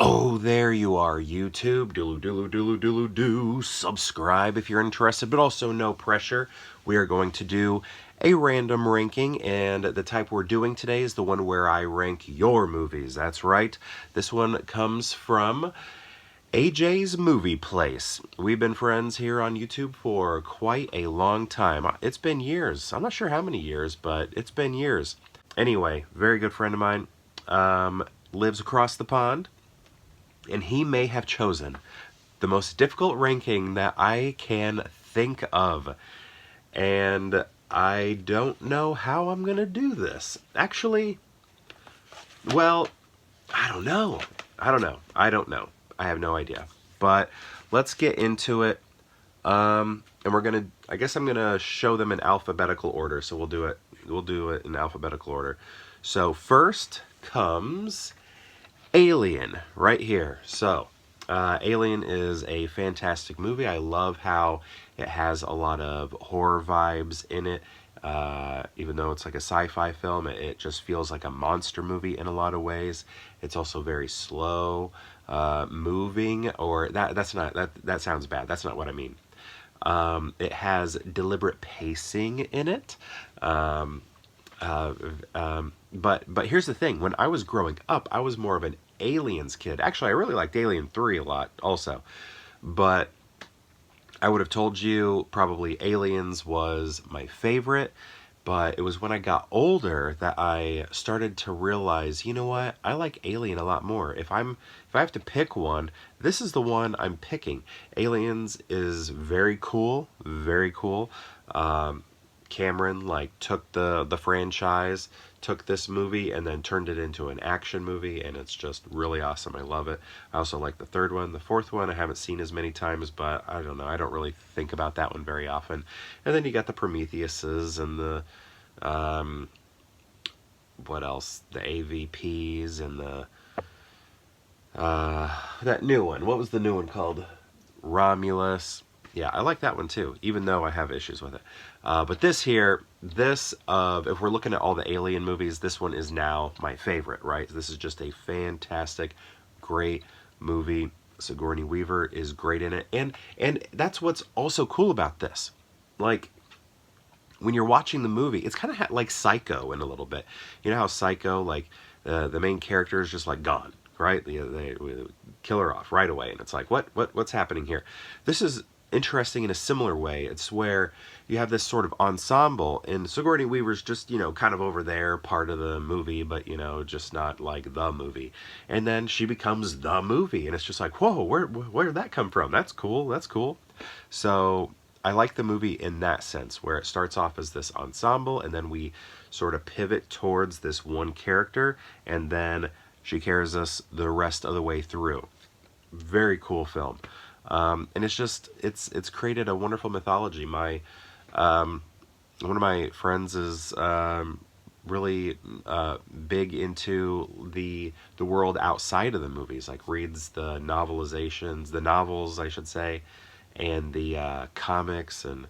Oh, there you are, YouTube. Do. Subscribe if you're interested, but also no pressure. We are going to do a random ranking, and the type we're doing today is the one where I rank your movies. That's right. This one comes from AJ's Movie Place. We've been friends here on YouTube for quite a long time. It's been years. I'm not sure how many years, but it's been years. Anyway, very good friend of mine. Lives across the pond. And he may have chosen the most difficult ranking that I can think of. And I don't know how I'm going to do this. Actually, well, I don't know. I don't know. I have no idea. But let's get into it. And we're going to, I guess I'm going to show them in alphabetical order. So we'll do it in alphabetical order. So first comes Alien, right here. So, Alien is a fantastic movie. I love how it has a lot of horror vibes in it. Even though it's like a sci-fi film, it just feels like a monster movie in a lot of ways. It's also very slow moving, or that sounds bad. That's not what I mean. It has deliberate pacing in it. But here's the thing. When I was growing up, I was more of an Aliens kid. Actually, I really liked Alien 3 a lot also. But I would have told you probably Aliens was my favorite. But it was when I got older that I started to realize, you know what? I like Alien a lot more. If I have to pick one, this is the one I'm picking. Aliens is very cool, very cool. Cameron took the franchise, took this movie and then turned it into an action movie, and it's just really awesome. I love it. I also like the third one. The fourth one I haven't seen as many times, but I don't know. I don't really think about that one very often. And then you got the Prometheuses and the what else? The AVPs and the that new one. What was the new one called? Romulus. Yeah, I like that one too, even though I have issues with it. But this here, if we're looking at all the Alien movies, this one is now my favorite, right? This is just a fantastic, great movie. Sigourney Weaver is great in it. And that's what's also cool about this. Like, when you're watching the movie, it's kind of like Psycho in a little bit. You know how Psycho, the main character is just gone, right? They kill her off right away, and it's like, what's happening here? This is interesting in a similar way. It's where you have this sort of ensemble, and Sigourney Weaver's just, kind of over there, part of the movie, but, just not like the movie. And then she becomes the movie, and it's just like, whoa, where did that come from? That's cool, that's cool. So I like the movie in that sense, where it starts off as this ensemble, and then we sort of pivot towards this one character, and then she carries us the rest of the way through. Very cool film. And it's created a wonderful mythology. One of my friends is really big into the world outside of the movies. Reads the novels, I should say, and the comics, and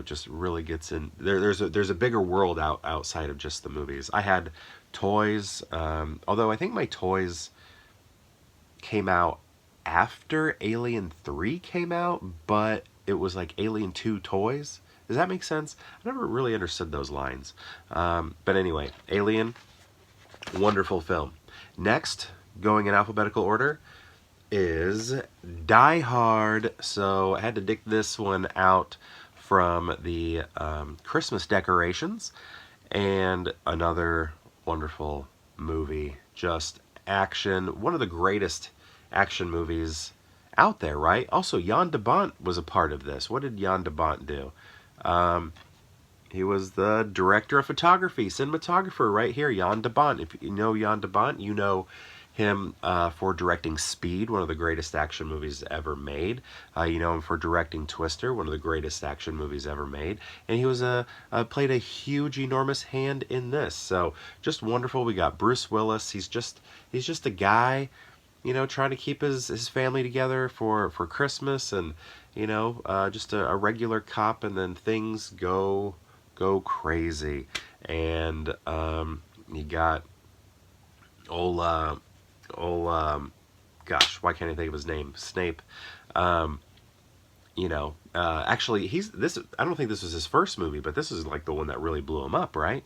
just really gets in. There's a bigger world outside of just the movies. I had toys, although I think my toys came out after Alien 3 came out, but it was like Alien 2 toys. Does that make sense? I never really understood those lines. But anyway, Alien, wonderful film. Next, going in alphabetical order, is Die Hard. So I had to dig this one out from the Christmas decorations, and another wonderful movie. Just action. One of the greatest action movies out there, right? Also, Jan de Bont was a part of this. What did Jan de Bont do? He was the director of photography, cinematographer right here, Jan de Bont. If you know Jan de Bont, you know him for directing Speed, one of the greatest action movies ever made. You know him for directing Twister, one of the greatest action movies ever made. And he was played a huge, enormous hand in this. So just wonderful. We got Bruce Willis. He's just a guy, trying to keep his family together for Christmas, and just a regular cop, and then things go crazy, and you got old gosh, why can't I think of his name? Snape. You know, actually, I don't think this was his first movie, but this is like the one that really blew him up, right?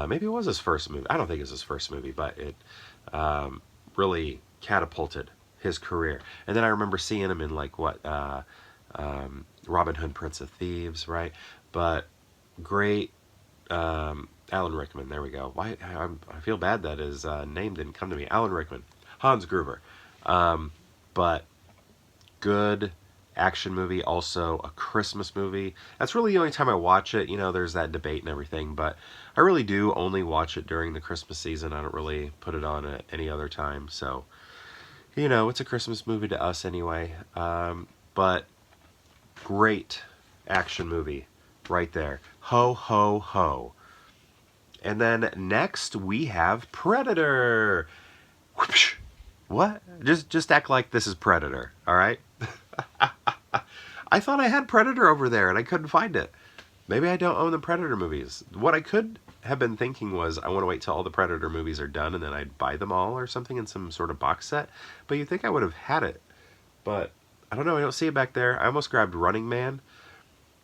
Maybe it was his first movie. I don't think it's his first movie, but it really catapulted his career. And then I remember seeing him in like Robin Hood, Prince of Thieves, right? But great, Alan Rickman. There we go. Why I feel bad that his name didn't come to me. Alan Rickman, Hans Gruber, but good action movie, also a Christmas movie. That's really the only time I watch it. You know, there's that debate and everything, but I really do only watch it during the Christmas season. I don't really put it on at any other time. So, you know, it's a Christmas movie to us anyway. But great action movie right there. Ho, ho, ho. And then next we have Predator. Whoosh. What? Just act like this is Predator, all right? I thought I had Predator over there and I couldn't find it. Maybe I don't own the Predator movies. What I could have been thinking was I want to wait till all the Predator movies are done and then I'd buy them all or something in some sort of box set. But you'd think I would have had it. But I don't know, I don't see it back there. I almost grabbed Running Man.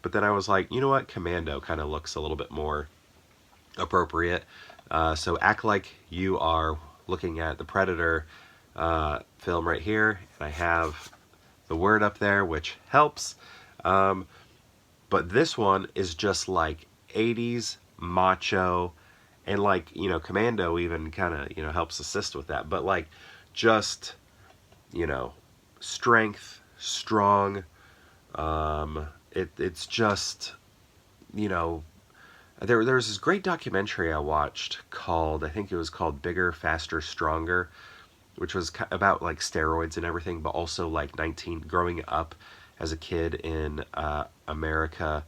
But then I was like, you know what? Commando kind of looks a little bit more appropriate. So act like you are looking at the Predator film right here. And I have the word up there, which helps. But this one is just like 80s macho, and like, you know, Commando even kind of, you know, helps assist with that. But like just, you know, strength, strong. It's just, you know, there's this great documentary I watched called, I think it was called Bigger, Faster, Stronger, which was about like steroids and everything, but also like growing up as a kid in America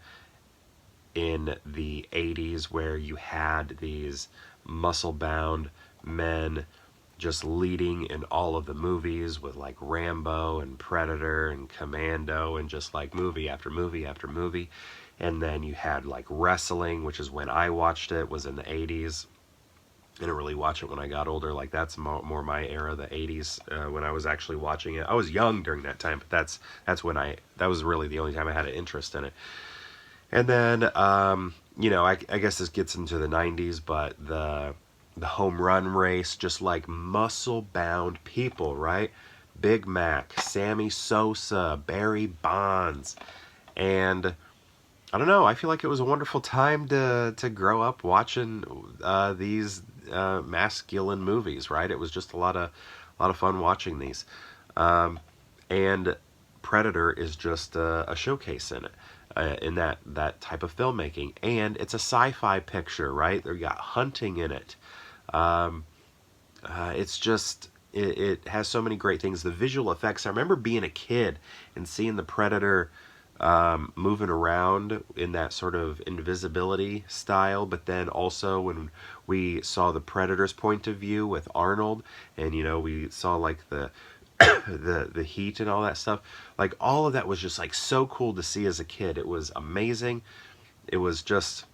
in the 80s, where you had these muscle-bound men just leading in all of the movies with like Rambo and Predator and Commando and just like movie after movie after movie. And then you had like wrestling, which is when I watched it, was in the 80s. I didn't really watch it when I got older. Like that's more my era, the 80s, when I was actually watching it. I was young during that time, but that's when that was really the only time I had an interest in it. And then, you know, I guess this gets into the 90s, but the home run race, just like muscle-bound people, right? Big Mac, Sammy Sosa, Barry Bonds, and I don't know. I feel like it was a wonderful time to grow up watching these masculine movies, right? It was just a lot of fun watching these, and Predator is just a showcase in it. In that type of filmmaking, and it's a sci-fi picture, right? They got hunting in it. It's just it has so many great things. The visual effects. I remember being a kid and seeing the Predator moving around in that sort of invisibility style, but then also when we saw the Predator's point of view with Arnold, and you know, we saw like the the heat and all that stuff, like all of that was just like so cool to see as a kid. It was amazing. It was just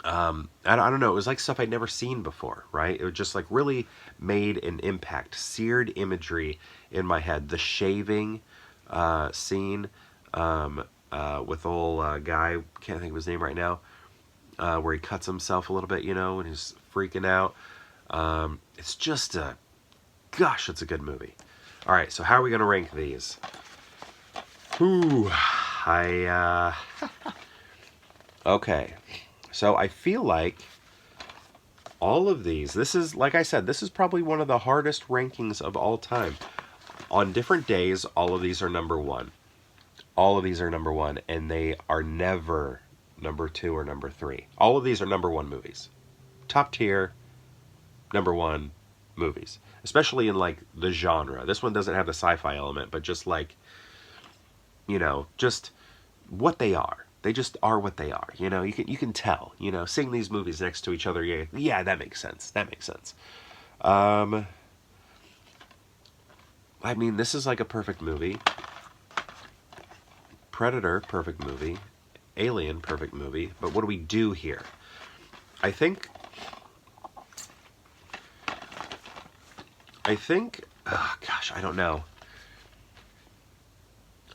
I don't know, it was like stuff I'd never seen before, right? It was just like really made an impact, seared imagery in my head. The shaving scene with old guy, can't think of his name right now, where he cuts himself a little bit, you know, and he's freaking out. It's just gosh, it's a good movie. All right, so how are we going to rank these? Ooh, okay. So I feel like all of these, this is, like I said, this is probably one of the hardest rankings of all time. On different days, all of these are number one. All of these are number one, and they are never number two or number three. All of these are number one movies. Top tier, number one movies. Especially in like the genre. This one doesn't have the sci-fi element, but just like, you know, just what they are. They just are what they are. You know, you can tell, you know, seeing these movies next to each other, yeah, that makes sense. That makes sense. I mean, this is like a perfect movie. Predator, perfect movie. Alien, perfect movie. But what do we do here? I think Gosh, I don't know.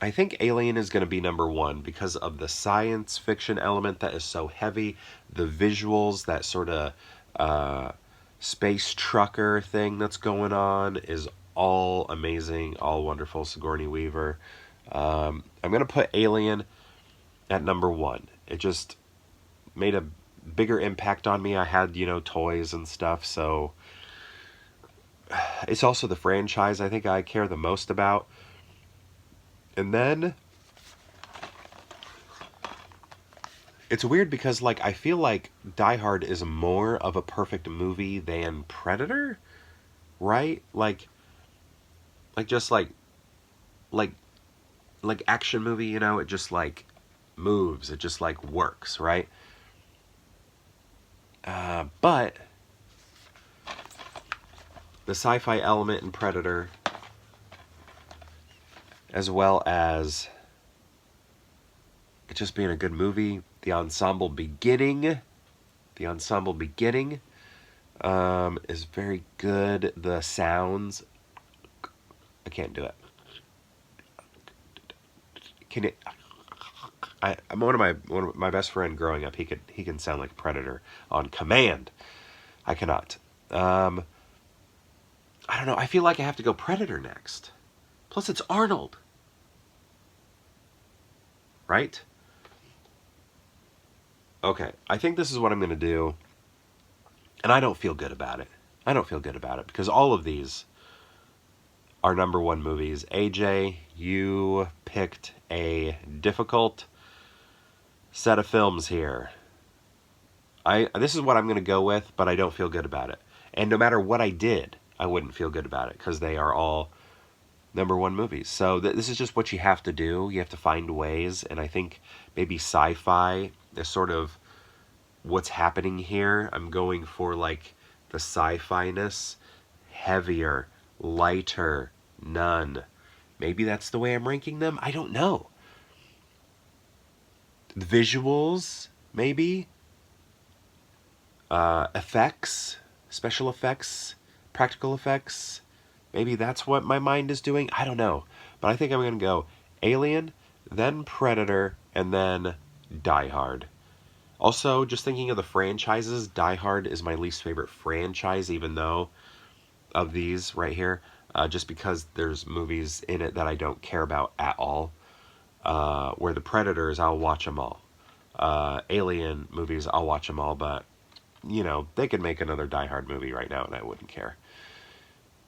I think Alien is going to be number one because of the science fiction element that is so heavy, the visuals, that sort of space trucker thing that's going on is all amazing, all wonderful. Sigourney Weaver. I'm going to put Alien at number one. It just made a bigger impact on me. I had, toys and stuff, so it's also the franchise I think I care the most about. And then it's weird because I feel like Die Hard is more of a perfect movie than Predator, right? Just like action movie, it just moves, it just works, right? But the sci-fi element in Predator, as well as it just being a good movie, the ensemble beginning is very good. The sounds, I can't do it. Can it? I'm one of my best friend growing up. He can sound like Predator on command. I cannot. I don't know. I feel like I have to go Predator next. Plus, it's Arnold, right? Okay, I think this is what I'm going to do, and I don't feel good about it. I don't feel good about it because all of these are number one movies. AJ, you picked a difficult set of films here. This is what I'm going to go with, but I don't feel good about it. And no matter what I did, I wouldn't feel good about it because they are all number one movies. So this is just what you have to do. You have to find ways, and I think maybe sci-fi is sort of what's happening here. I'm going for the sci-fi-ness, heavier, lighter, none. Maybe that's the way I'm ranking them. I don't know. Visuals, maybe. Effects, special effects, practical effects. Maybe that's what my mind is doing. I don't know. But I think I'm going to go Alien, then Predator, and then Die Hard. Also, just thinking of the franchises, Die Hard is my least favorite franchise, even though of these right here, just because there's movies in it that I don't care about at all. Where the Predators, I'll watch them all. Alien movies, I'll watch them all, but they could make another Die Hard movie right now and I wouldn't care.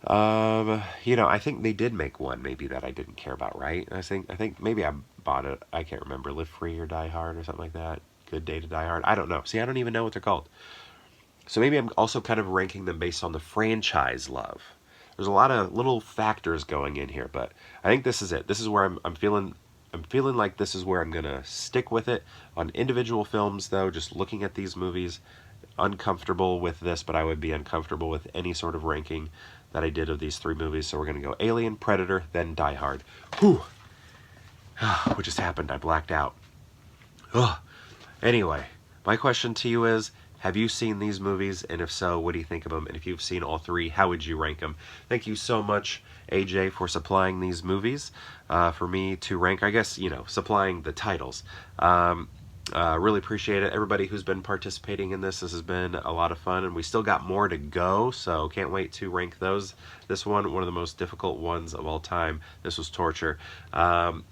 I think they did make one maybe that I didn't care about, right? I think maybe I bought it. I can't remember. Live Free or Die Hard or something like that. Good Day to Die Hard. I don't know. See, I don't even know what they're called. So maybe I'm also kind of ranking them based on the franchise love. There's a lot of little factors going in here, but I think this is it. This is where I'm feeling like this is where I'm going to stick with it. On individual films, though, just looking at these movies, uncomfortable with this, but I would be uncomfortable with any sort of ranking that I did of these three movies. So we're going to go Alien, Predator, then Die Hard. Whew. What just happened? I blacked out. Ugh. Anyway, my question to you is, have you seen these movies? And if so, what do you think of them? And if you've seen all three, how would you rank them? Thank you so much, AJ, for supplying these movies for me to rank. I guess, supplying the titles. Really appreciate it. Everybody who's been participating in this has been a lot of fun, and we still got more to go, so can't wait to rank those. This one of the most difficult ones of all time. This was torture. And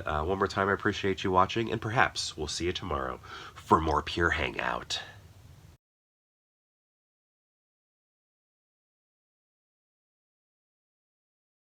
one more time, I appreciate you watching, and perhaps we'll see you tomorrow for more Pure Hangout.